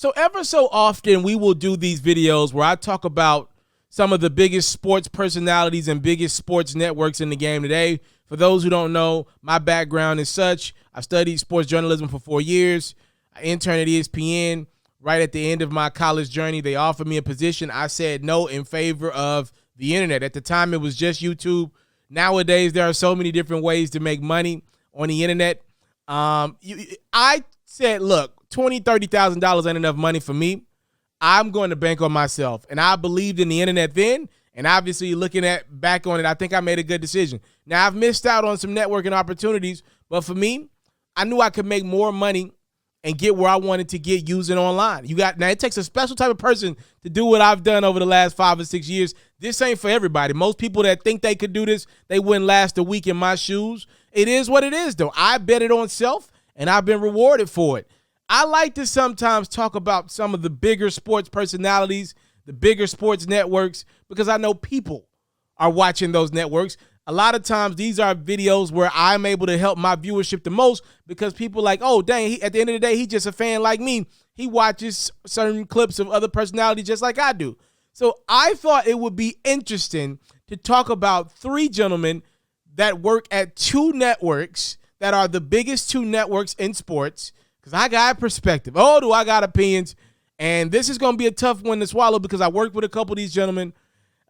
So ever so often we will do these videos where I talk about some of the biggest sports personalities and biggest sports networks in the game today. For those who don't know, my background is such. I studied sports journalism for 4 years. I interned at ESPN. Right at the end of my college journey, they offered me a position. I said no in favor of the internet. At the time, it was just YouTube. Nowadays, there are so many different ways to make money on the internet. I said, look, $20,000, $30,000 ain't enough money for me. I'm going to bank on myself. And I believed in the internet then. And obviously, looking back on it, I think I made a good decision. Now, I've missed out on some networking opportunities. But for me, I knew I could make more money and get where I wanted to get using online. Now it takes a special type of person to do what I've done over the last 5 or 6 years. This ain't for everybody. Most people that think they could do this, they wouldn't last a week in my shoes. It is what it is, though. I bet it on self, and I've been rewarded for it. I like to sometimes talk about some of the bigger sports personalities, the bigger sports networks, because I know people are watching those networks. A lot of times these are videos where I'm able to help my viewership the most because people are like, oh, dang, at the end of the day, he's just a fan like me. He watches certain clips of other personalities just like I do. So I thought it would be interesting to talk about 3 gentlemen that work at 2 networks that are the biggest 2 networks in sports because I got perspective. Oh, do I got opinions? And this is going to be a tough one to swallow because I worked with a couple of these gentlemen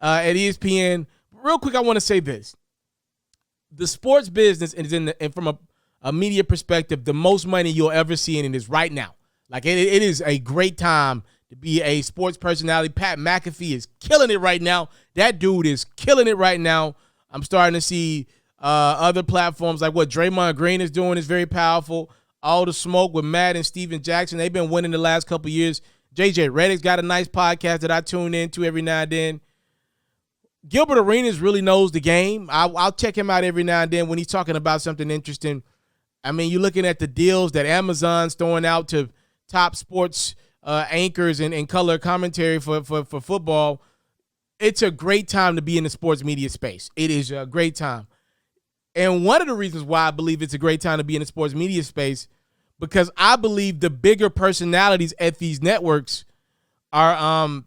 at ESPN. Real quick, I want to say this. The sports business is and from a media perspective, the most money you'll ever see in it is right now. Like it is a great time to be a sports personality. Pat McAfee is killing it right now. That dude is killing it right now. I'm starting to see other platforms like what Draymond Green is doing is very powerful. All the smoke with Matt and Steven Jackson. They've been winning the last couple of years. JJ Redick's got a nice podcast that I tune into every now and then. Gilbert Arenas really knows the game. I'll check him out every now and then when he's talking about something interesting. I mean, you're looking at the deals that Amazon's throwing out to top sports anchors and color commentary for football. It's a great time to be in the sports media space. It is a great time. And one of the reasons why I believe it's a great time to be in the sports media space, because I believe the bigger personalities at these networks are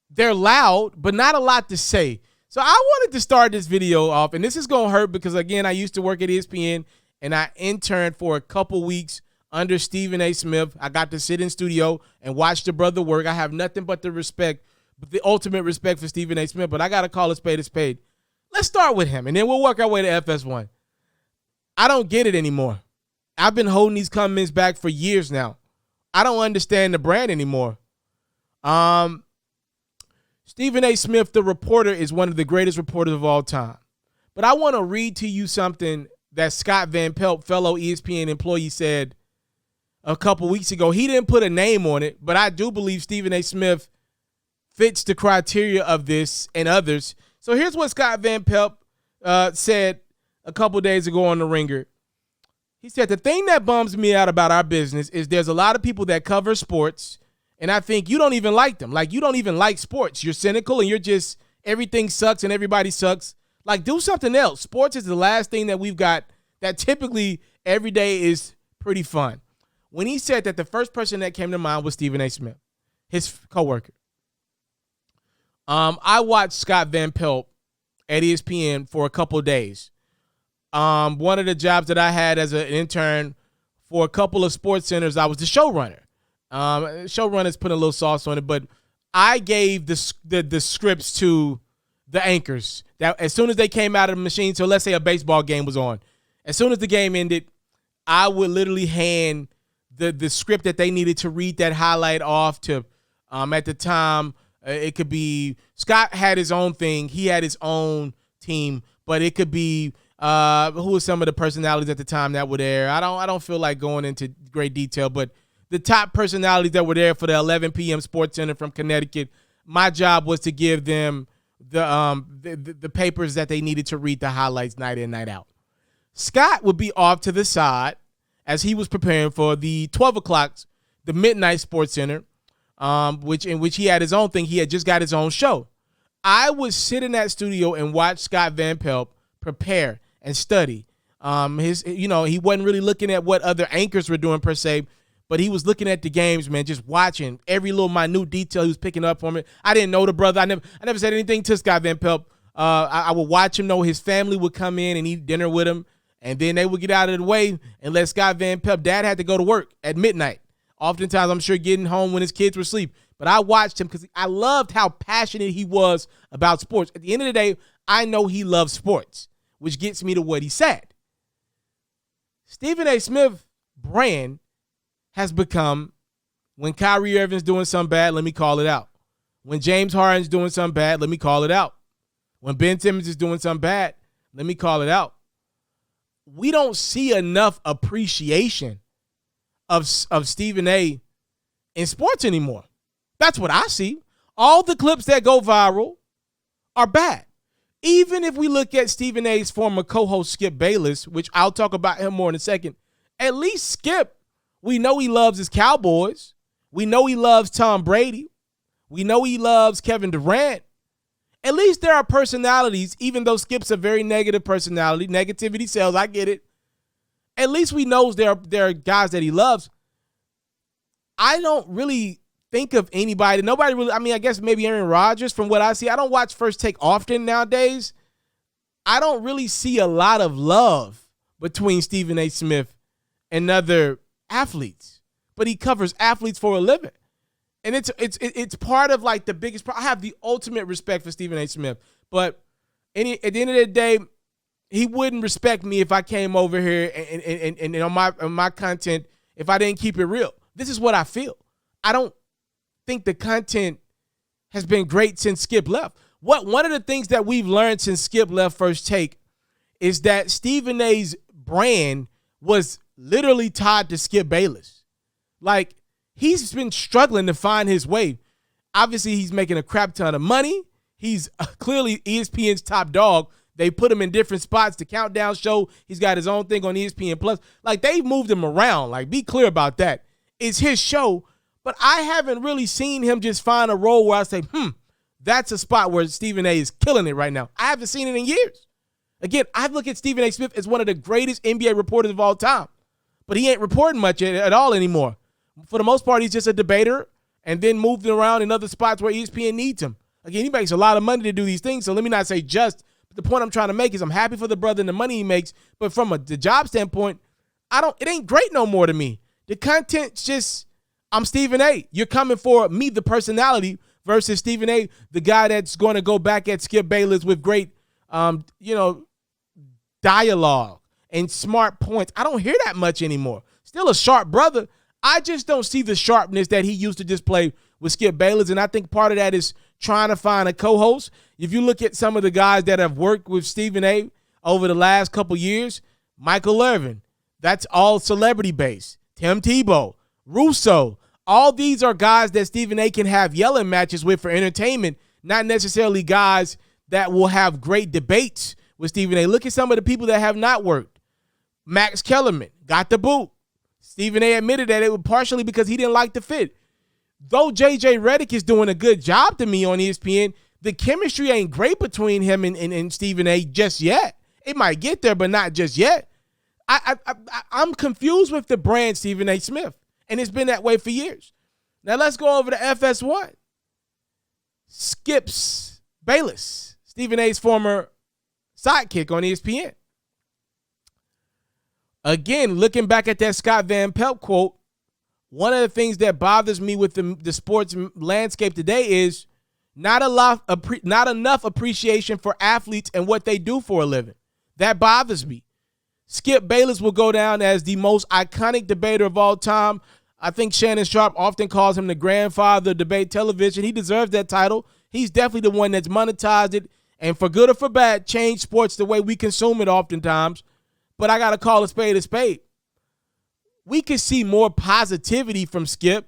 they're loud, but not a lot to say. So I wanted to start this video off, and this is going to hurt because, again, I used to work at ESPN, and I interned for a couple weeks under Stephen A. Smith. I got to sit in studio and watch the brother work. I have nothing but the ultimate respect for Stephen A. Smith, but I got to call a spade a spade. Let's start with him, and then we'll work our way to FS1. I don't get it anymore. I've been holding these comments back for years now. I don't understand the brand anymore. Stephen A. Smith, the reporter, is one of the greatest reporters of all time. But I want to read to you something that Scott Van Pelt, fellow ESPN employee, said a couple weeks ago. He didn't put a name on it, but I do believe Stephen A. Smith fits the criteria of this and others. So here's what Scott Van Pelt said a couple days ago on The Ringer. He said, the thing that bums me out about our business is there's a lot of people that cover sports, and I think you don't even like them. Like, you don't even like sports. You're cynical, and you're just, everything sucks and everybody sucks. Like, do something else. Sports is the last thing that we've got that typically every day is pretty fun. When he said that, the first person that came to mind was Stephen A. Smith, his coworker. I watched Scott Van Pelt at ESPN for a couple of days. One of the jobs that I had as an intern for a couple of sports centers, I was the showrunner. Showrunners put a little sauce on it, but I gave the scripts to the anchors that as soon as they came out of the machine. So let's say a baseball game was on. As soon as the game ended, I would literally hand the script that they needed to read that highlight off to, at the time, it could be, Scott had his own thing. He had his own team, but it could be, who were some of the personalities at the time that were there. I don't feel like going into great detail, but the top personalities that were there for the 11 p.m. Sports Center from Connecticut, my job was to give them the papers that they needed to read the highlights night in, night out. Scott would be off to the side as he was preparing for the 12 o'clock, the midnight Sports Center, in which he had his own thing. He had just got his own show. I would sit in that studio and watch Scott Van Pelt prepare and study. He wasn't really looking at what other anchors were doing per se, but he was looking at the games, man, just watching every little minute detail he was picking up from it. I didn't know the brother. I never said anything to Scott Van Pelt. I would watch him know his family would come in and eat dinner with him, and then they would get out of the way and let Scott Van Pelt. Dad had to go to work at midnight. Oftentimes, I'm sure getting home when his kids were asleep. But I watched him because I loved how passionate he was about sports. At the end of the day, I know he loves sports, which gets me to what he said. Stephen A. Smith's brand has become, when Kyrie Irving's doing something bad, let me call it out. When James Harden's doing something bad, let me call it out. When Ben Simmons is doing something bad, let me call it out. We don't see enough appreciation of Stephen A. in sports anymore. That's what I see. All the clips that go viral are bad. Even if we look at Stephen A.'s former co-host Skip Bayless, which I'll talk about him more in a second, at least Skip, we know he loves his Cowboys. We know he loves Tom Brady. We know he loves Kevin Durant. At least there are personalities, even though Skip's a very negative personality. Negativity sells, I get it. At least we know there are guys that he loves. I don't really think of anybody. Nobody really, I guess maybe Aaron Rodgers from what I see. I don't watch First Take often nowadays. I don't really see a lot of love between Stephen A. Smith and other athletes. But he covers athletes for a living. And it's part of like the biggest I have the ultimate respect for Stephen A. Smith. But at the end of the day, he wouldn't respect me if I came over here and on my content if I didn't keep it real. This is what I feel. I don't think the content has been great since Skip left. One of the things that we've learned since Skip left First Take is that Stephen A.'s brand was literally tied to Skip Bayless. Like, he's been struggling to find his way. Obviously, he's making a crap ton of money. He's clearly ESPN's top dog. They put him in different spots. The Countdown show, he's got his own thing on ESPN Plus. Like, they've moved him around. Like, be clear about that. It's his show. But I haven't really seen him just find a role where I say, that's a spot where Stephen A. is killing it right now. I haven't seen it in years. Again, I look at Stephen A. Smith as one of the greatest NBA reporters of all time. But he ain't reporting much at all anymore. For the most part, he's just a debater and then moved around in other spots where ESPN needs him. Again, he makes a lot of money to do these things, so let me not say just. But the point I'm trying to make is I'm happy for the brother and the money he makes, but from the job standpoint, it ain't great no more to me. The content's just, I'm Stephen A. You're coming for me, the personality, versus Stephen A., the guy that's going to go back at Skip Bayless with great, dialogue and smart points. I don't hear that much anymore. Still a sharp brother. I just don't see the sharpness that he used to display with Skip Bayless, and I think part of that is trying to find a co-host. If you look at some of the guys that have worked with Stephen A. over the last couple years, Michael Irvin, that's all celebrity-based. Tim Tebow, Russo, all these are guys that Stephen A. can have yelling matches with for entertainment, not necessarily guys that will have great debates with Stephen A. Look at some of the people that have not worked. Max Kellerman got the boot. Stephen A. admitted that it was partially because he didn't like the fit. Though J.J. Redick is doing a good job to me on ESPN, the chemistry ain't great between him and Stephen A. just yet. It might get there, but not just yet. I'm confused with the brand Stephen A. Smith, and it's been that way for years. Now let's go over to FS1. Skip's Bayless, Stephen A.'s former sidekick on ESPN. Again, looking back at that Scott Van Pelt quote, one of the things that bothers me with the sports landscape today is not enough appreciation for athletes and what they do for a living. That bothers me. Skip Bayless will go down as the most iconic debater of all time. I think Shannon Sharp often calls him the grandfather of debate television. He deserves that title. He's definitely the one that's monetized it, and for good or for bad, changed sports the way we consume it oftentimes. But I got to call a spade a spade. We could see more positivity from Skip,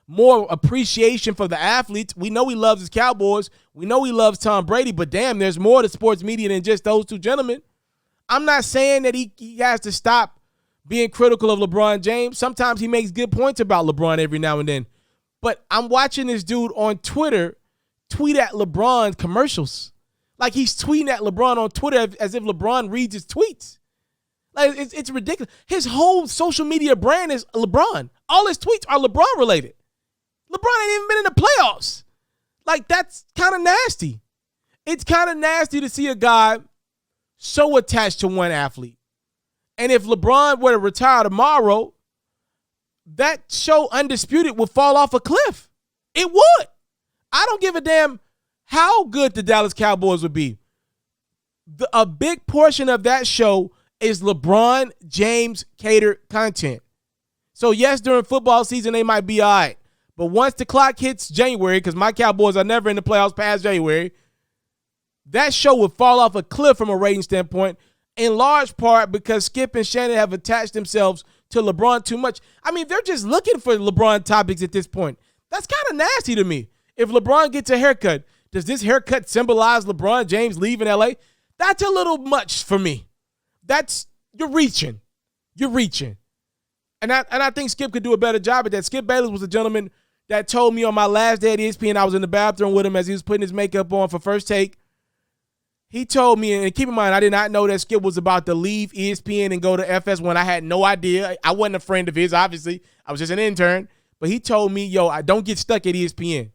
more appreciation for the athletes. We know he loves his Cowboys. We know he loves Tom Brady, but damn, there's more to sports media than just those two gentlemen. I'm not saying that he has to stop being critical of LeBron James. Sometimes he makes good points about LeBron every now and then. But I'm watching this dude on Twitter tweet at LeBron commercials. Like he's tweeting at LeBron on Twitter as if LeBron reads his tweets. Like it's ridiculous. His whole social media brand is LeBron. all his tweets are LeBron related. LeBron ain't even been in the playoffs. Like, that's kind of nasty. It's kind of nasty to see a guy so attached to one athlete. And if LeBron were to retire tomorrow, that show Undisputed would fall off a cliff. It would. I don't give a damn how good the Dallas Cowboys would be. A big portion of that show is LeBron James catered content. So yes, during football season, they might be all right. But once the clock hits January, because my Cowboys are never in the playoffs past January, that show would fall off a cliff from a rating standpoint, in large part because Skip and Shannon have attached themselves to LeBron too much. I mean, they're just looking for LeBron topics at this point. That's kind of nasty to me. If LeBron gets a haircut, does this haircut symbolize LeBron James leaving LA? That's a little much for me. You're reaching. You're reaching. And I think Skip could do a better job at that. Skip Bayless was a gentleman that told me on my last day at ESPN, I was in the bathroom with him as he was putting his makeup on for First Take. He told me, and keep in mind, I did not know that Skip was about to leave ESPN and go to FS1. I had no idea. I wasn't a friend of his, obviously. I was just an intern. But he told me, yo, I don't get stuck at ESPN.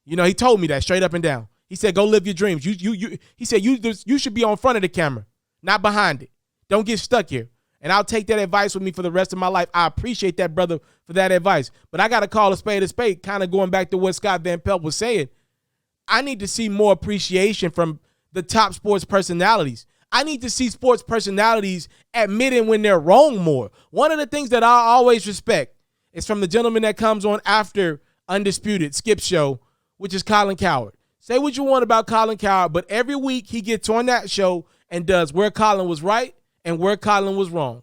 You know, he told me that straight up and down. He said, go live your dreams. He said, you should be on front of the camera, not behind it. Don't get stuck here. And I'll take that advice with me for the rest of my life. I appreciate that, brother, for that advice. But I got to call a spade, kind of going back to what Scott Van Pelt was saying. I need to see more appreciation from the top sports personalities. I need to see sports personalities admitting when they're wrong more. One of the things that I always respect is from the gentleman that comes on after Undisputed, Skip Show, which is Colin Cowherd. Say what you want about Colin Cowherd, but every week he gets on that show and does where Colin was right and where Colin was wrong.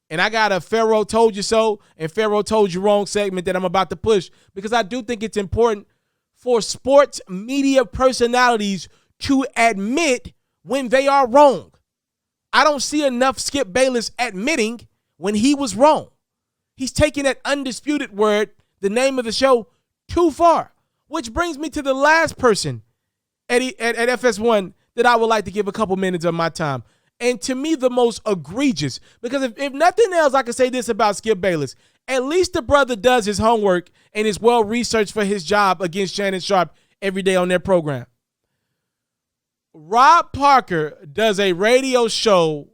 And I got a Pharaoh told you so and Pharaoh told you wrong segment that I'm about to push because I do think it's important for sports media personalities to admit when they are wrong. I don't see enough Skip Bayless admitting when he was wrong. He's taking that Undisputed word, the name of the show, too far. Which brings me to the last person at FS1 that I would like to give a couple minutes of my time. And to me, the most egregious, because if nothing else, I can say this about Skip Bayless. At least the brother does his homework and is well-researched for his job against Shannon Sharpe every day on their program. Rob Parker does a radio show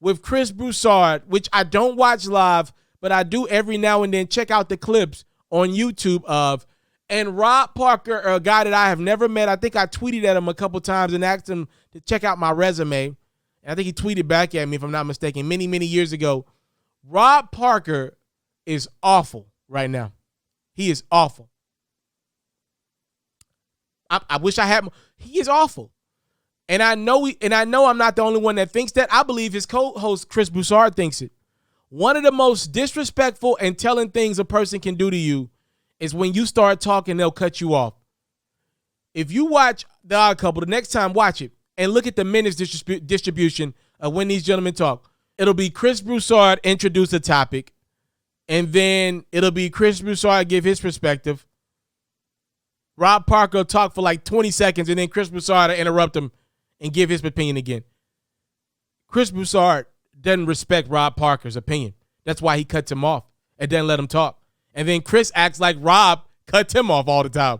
with Chris Broussard, which I don't watch live, but I do every now and then check out the clips on YouTube of. And Rob Parker, a guy that I have never met, I think I tweeted at him a couple times and asked him to check out my resume. And I think he tweeted back at me, if I'm not mistaken, many, many years ago. Rob Parker is awful right now. He is awful. I wish I had. He is awful. And I know I'm not the only one that thinks that. I believe his co-host, Chris Broussard, thinks it. One of the most disrespectful and telling things a person can do to you is when you start talking, they'll cut you off. If you watch The Odd Couple, the next time watch it and look at the minutes distribution of when these gentlemen talk. It'll be Chris Broussard introduce a topic, and then it'll be Chris Broussard give his perspective. Rob Parker will talk for like 20 seconds, and then Chris Broussard will interrupt him and give his opinion again. Chris Broussard doesn't respect Rob Parker's opinion. That's why he cuts him off and doesn't let him talk. And then Chris acts like Rob cuts him off all the time.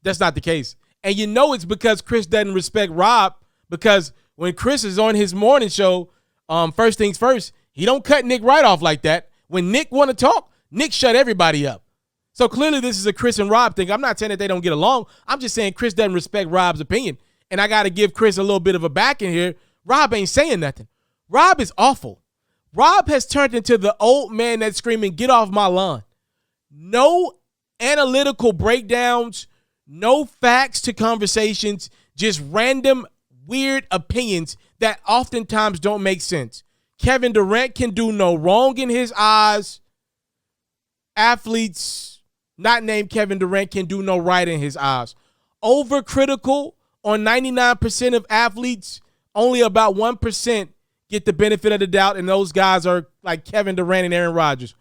That's not the case. And you know it's because Chris doesn't respect Rob, because when Chris is on his morning show, First Things First, he don't cut Nick right off like that. When Nick want to talk, Nick shut everybody up. So clearly this is a Chris and Rob thing. I'm not saying that they don't get along. I'm just saying Chris doesn't respect Rob's opinion. And I got to give Chris a little bit of a back in here. Rob ain't saying nothing. Rob is awful. Rob has turned into the old man that's screaming, get off my lawn. No analytical breakdowns, no facts to conversations, just random weird opinions that oftentimes don't make sense. Kevin Durant can do no wrong in his eyes. Athletes not named Kevin Durant can do no right in his eyes. Overcritical on 99% of athletes, only about 1% get the benefit of the doubt, and those guys are like Kevin Durant and Aaron Rodgers.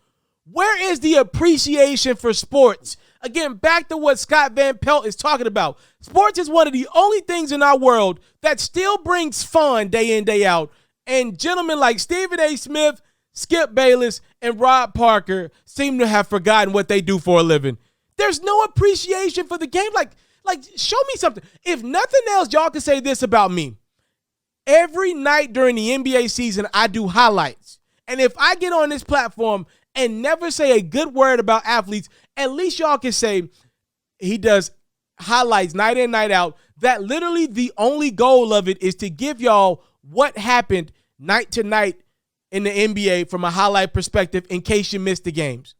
Where is the appreciation for sports? Again, back to what Scott Van Pelt is talking about. Sports is one of the only things in our world that still brings fun day in, day out. And gentlemen like Stephen A. Smith, Skip Bayless, and Rob Parker seem to have forgotten what they do for a living. There's no appreciation for the game. Like, show me something. If nothing else, y'all can say this about me. Every night during the NBA season, I do highlights. And if I get on this platform and never say a good word about athletes, at least y'all can say he does highlights night in, night out. That literally the only goal of it is to give y'all what happened night to night in the NBA from a highlight perspective in case you missed the games.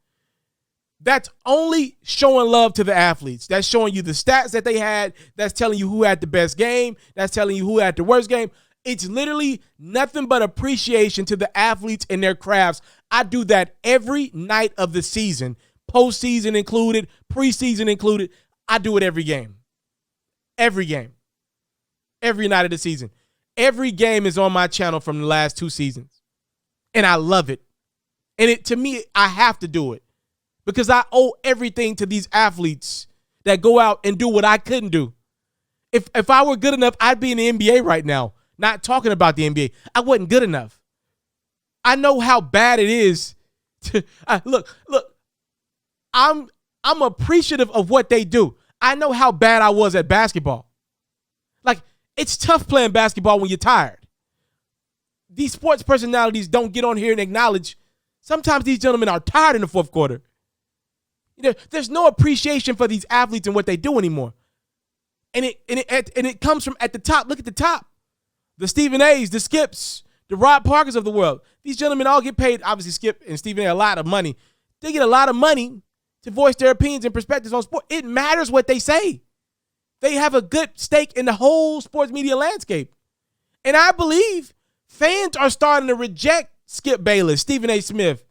That's only showing love to the athletes. That's showing you the stats that they had. That's telling you who had the best game. That's telling you who had the worst game. It's literally nothing but appreciation to the athletes and their crafts. I do that every night of the season, postseason included, preseason included. I do it every game. Every game. Every night of the season. Every game is on my channel from the last 2 seasons. And I love it. And to me, I have to do it. Because I owe everything to these athletes that go out and do what I couldn't do. If I were good enough, I'd be in the NBA right now, not talking about the NBA. I wasn't good enough. I know how bad it is to look. I'm appreciative of what they do. I know how bad I was at basketball. Like, it's tough playing basketball when you're tired. These sports personalities don't get on here and acknowledge sometimes these gentlemen are tired in the fourth quarter. There's no appreciation for these athletes and what they do anymore. And it comes from at the top. Look at the top. The Stephen A's, the Skips, the Rob Parkers of the world. These gentlemen all get paid, obviously Skip and Stephen A, a lot of money. They get a lot of money to voice their opinions and perspectives on sport. It matters what they say. They have a good stake in the whole sports media landscape. And I believe fans are starting to reject Skip Bayless, Stephen A. Smith,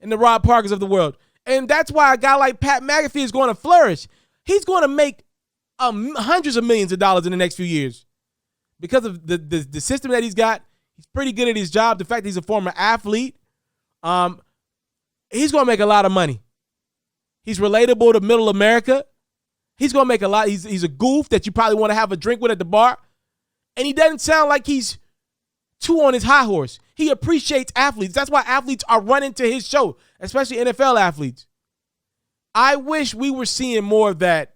and the Rob Parkers of the world. And that's why a guy like Pat McAfee is going to flourish. He's going to make hundreds of millions of dollars in the next few years because of the system that he's got. He's pretty good at his job. The fact that he's a former athlete, he's going to make a lot of money. He's relatable to middle America. He's going to make a lot. He's a goof that you probably want to have a drink with at the bar. And he doesn't sound like he's too on his high horse. He appreciates athletes. That's why athletes are running to his show, especially NFL athletes. I wish we were seeing more of that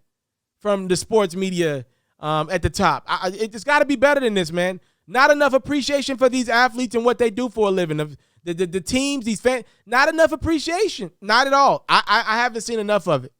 from the sports media at the top. It's got to be better than this, man. Not enough appreciation for these athletes and what they do for a living. The teams, these fans, not enough appreciation. Not at all. I haven't seen enough of it.